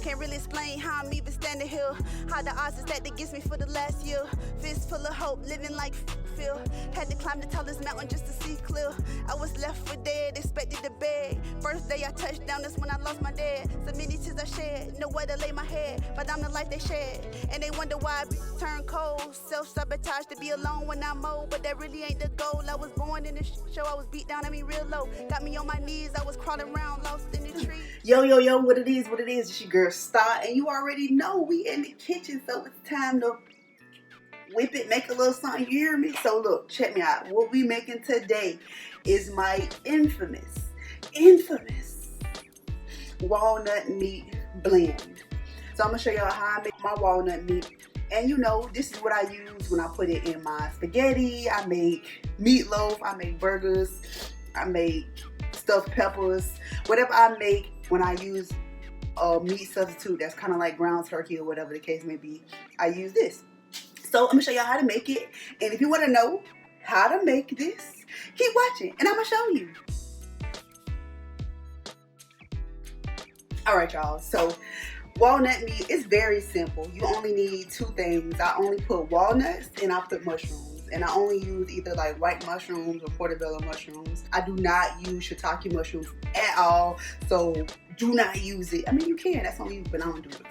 Can't really explain how I'm even standing here. How the odds is that gets me for the last year. Fist full of hope, living like Phil. Had to climb the tallest mountain just to see clear. I was left for dead, expected to beg. First day I touched down, that's when I lost my dad. So many tears I shed, nowhere to lay my head. But I'm the life they shed, and they wonder why I turn cold. Self-sabotage to be alone when I'm old, but that really ain't the goal. I was born in the show, I was beat down, I mean real low. Got me on my knees, I was crawling around, lost in the tree. Yo, what it is, it's your girl Star, and you already know we in the kitchen, so it's time to whip it, make a little something, you hear me? So look, check me out. What we making today is my infamous walnut meat blend. So I'm gonna show y'all how I make my walnut meat. And you know, this is what I use when I put it in my spaghetti. I make meatloaf, I make burgers, I make stuffed peppers, whatever I make when I use a meat substitute that's kind of like ground turkey or whatever the case may be, I use this. So I'm gonna show y'all how to make it. And if you wanna know how to make this, keep watching and I'm gonna show you. All right, y'all, so walnut meat is very simple. You only need two things. I only put walnuts and I put mushrooms. And I only use either like white mushrooms or portobello mushrooms. I do not use shiitake mushrooms at all. So do not use it. I mean, you can, that's on you, but I don't do it.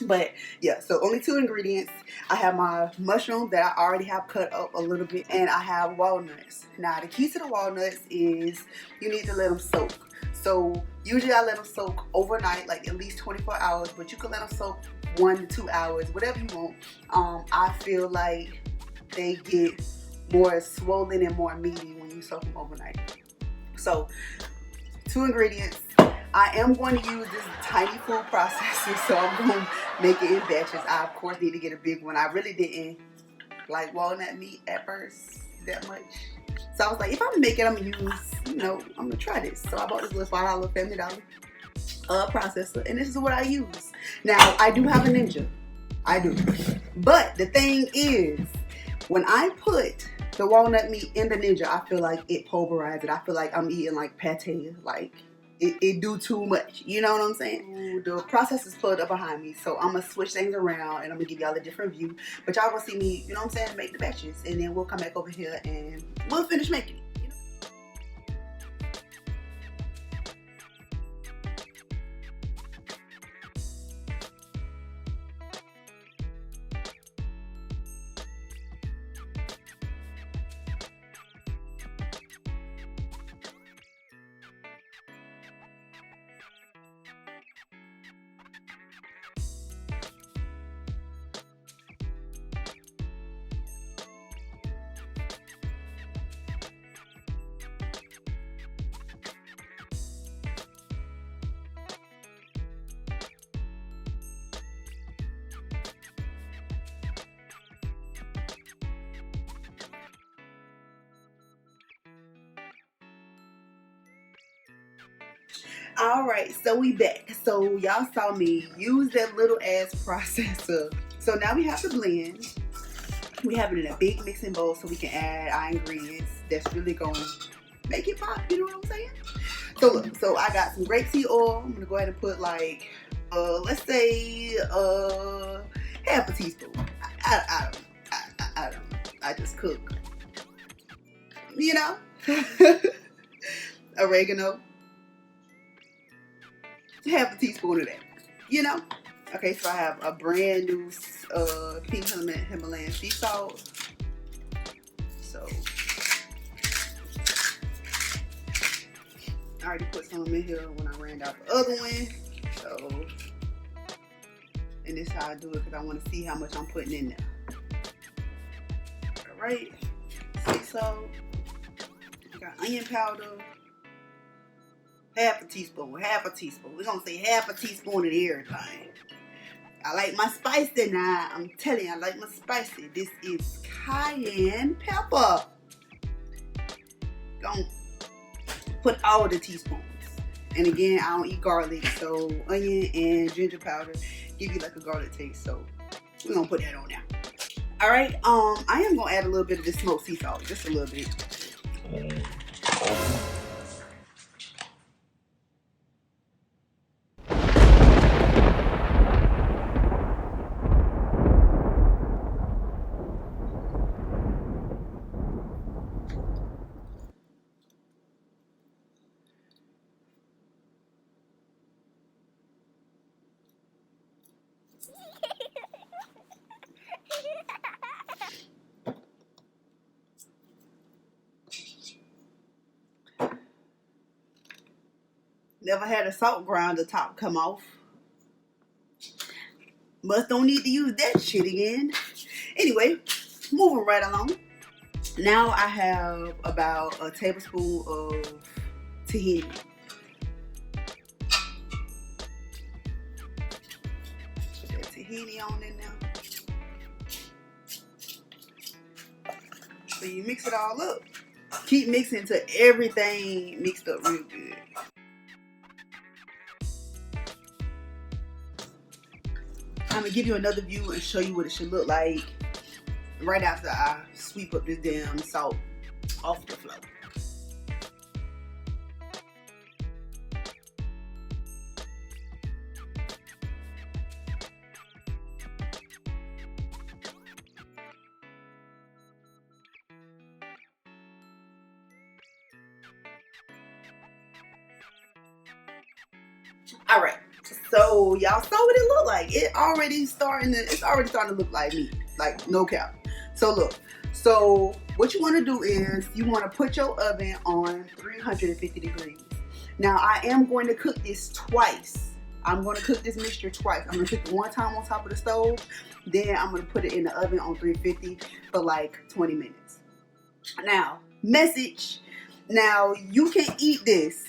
But yeah, so only two ingredients. I have my mushrooms that I already have cut up a little bit, and I have walnuts. Now the key to the walnuts is you need to let them soak. So usually I let them soak overnight, like at least 24 hours, but you can let them soak 1 to 2 hours, whatever you want. I feel like they get more swollen and more meaty when you soak them overnight. So 2 ingredients. I am going to use this tiny food processor, so I'm going to make it in batches. I, of course, need to get a big one. I really didn't like walnut meat at first that much. So I was like, if I'm going to make it, I'm going to use, I'm going to try this. So I bought this little $5 Family Dollar processor, and this is what I use. Now, I do have a Ninja. I do. But the thing is, when I put the walnut meat in the Ninja, I feel like it pulverizes it. I feel like I'm eating like pate, like it do too much. You know what I'm saying? The process is plugged up behind me, so I'm going to switch things around and I'm going to give y'all a different view. But y'all going to see me, you know what I'm saying, make the batches. And then we'll come back over here and we'll finish making it. Alright, so we back. So y'all saw me use that little ass processor. So now we have to blend. We have it in a big mixing bowl so we can add our ingredients that's really going to make it pop, you know what I'm saying? So look, so I got some grapeseed oil. I'm going to go ahead and put like, let's say half a teaspoon. I don't know. I just cook. You know? Oregano. Half a teaspoon of that, you know? Okay, so I have a brand new Pink Himalayan sea salt. So I already put some in here when I ran out the other one. So, and this is how I do it because I want to see how much I'm putting in there. Alright, sea salt. I got onion powder. Half a teaspoon. We're going to say half a teaspoon of everything. I like my spicy now. I'm telling you, I like my spicy. This is cayenne pepper. Don't put all the teaspoons. And again, I don't eat garlic, so onion and ginger powder give you like a garlic taste. So we're going to put that on now. Alright, I am going to add a little bit of this smoked sea salt. Just a little bit. Never had a salt grinder top come off. Must don't need to use that shit again. Anyway, moving right along. Now I have about a tablespoon of tahini. Put that tahini on in there. So you mix it all up. Keep mixing until everything mixed up real good. I'm gonna give you another view and show you what it should look like right after I sweep up this damn salt off the floor. All right, so y'all saw what it looked like. It's already starting to look like meat, like no cap. So look, so what you want to do is you want to put your oven on 350 degrees. Now I am going to cook this twice. I'm going to cook this mixture twice. I'm going to cook it one time on top of the stove, then I'm going to put it in the oven on 350 for like 20 minutes. Now, message. Now you can eat this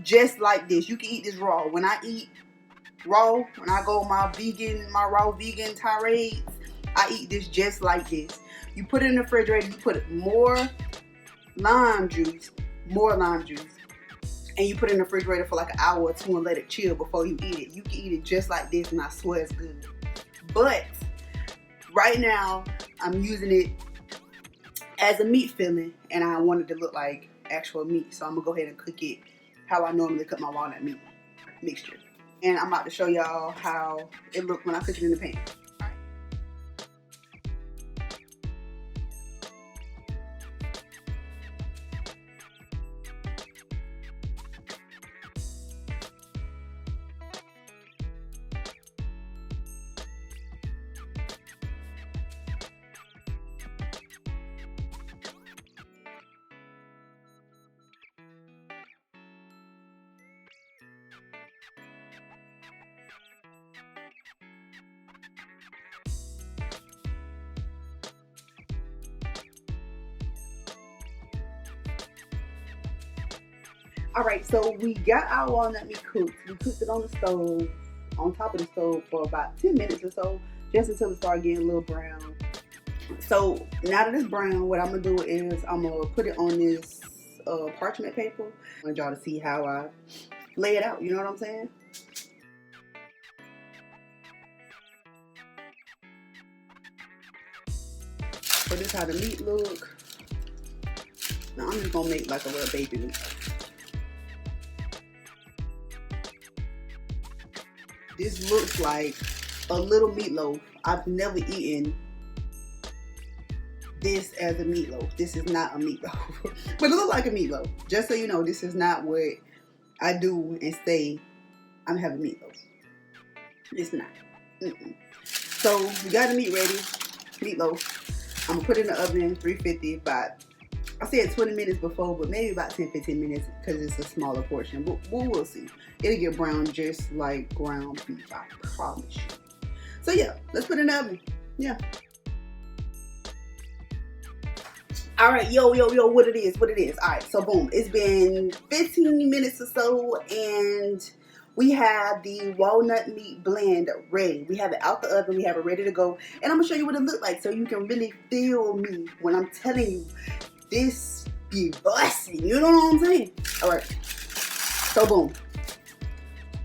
just like this. You can eat this raw. When I eat raw, when I go my raw vegan tirades, I eat this just like this. You put it in the refrigerator, you put more lime juice, and you put it in the refrigerator for like an hour or two and let it chill before you eat it. You can eat it just like this and I swear it's good. But right now, I'm using it as a meat filling and I want it to look like actual meat. So I'm gonna go ahead and cook it how I normally cook my walnut meat mixture. And I'm about to show y'all how it looks when I cook it in the pan. Alright, so we got our walnut meat cooked. We cooked it on the stove, on top of the stove for about 10 minutes or so, just until it started getting a little brown. So now that it's brown, what I'm going to do is I'm going to put it on this parchment paper. I want y'all to see how I lay it out, you know what I'm saying? So this is how the meat look. Now I'm just going to make like a little baby meat. This looks like a little meatloaf. I've never eaten this as a meatloaf. This is not a meatloaf. But it looks like a meatloaf. Just so you know, this is not what I do and say I'm having meatloaf. It's not. So we got the meat ready. Meatloaf. I'm going to put it in the oven, 350, about, I said 20 minutes before, but maybe about 10-15 minutes because it's a smaller portion. But we'll see. It'll get brown just like ground beef, I promise you. So yeah, let's put it in the oven. Yeah. Alright, yo, what it is. Alright, so boom. It's been 15 minutes or so and we have the walnut meat blend ready. We have it out the oven. We have it ready to go. And I'm going to show you what it looks like so you can really feel me when I'm telling you this be busting. You know what I'm saying? Alright. So boom.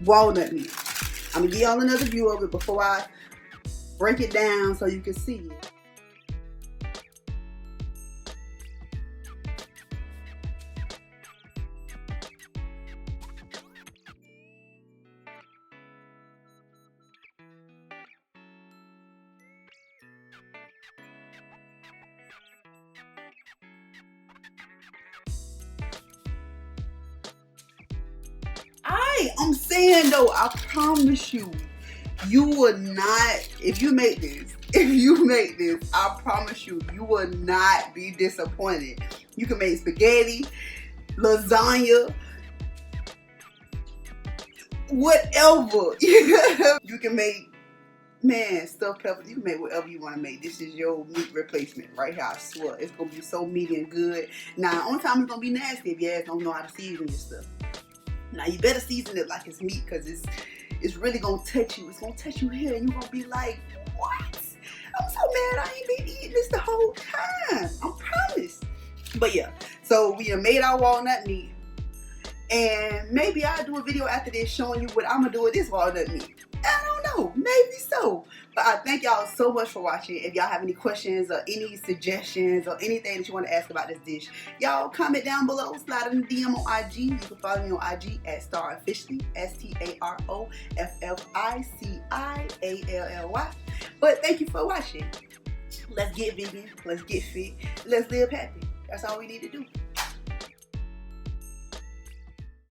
Walnut meat. I'm going to give y'all another view of it before I break it down so you can see it. I'm saying though, I promise you, you will not, if you make this, I promise you, you will not be disappointed. You can make spaghetti, lasagna, whatever. You can make, man, stuffed peppers. You can make whatever you want to make. This is your meat replacement right here. I swear. It's going to be so meaty and good. Now, the only time it's going to be nasty if your ass don't know how to season your stuff. Now, you better season it like it's meat because it's really going to touch you. It's going to touch you here and you're going to be like, what? I'm so mad I ain't been eating this the whole time. I promise. But yeah, so we have made our walnut meat. And maybe I'll do a video after this showing you what I'm going to do with this walnut meat. I don't know. Maybe so. But I thank y'all so much for watching. If y'all have any questions or any suggestions or anything that you want to ask about this dish, y'all comment down below. Slide in the DM on IG. You can follow me on IG at StarOfficially. StarOfficially. But thank you for watching. Let's get vegan. Let's get fit. Let's live happy. That's all we need to do.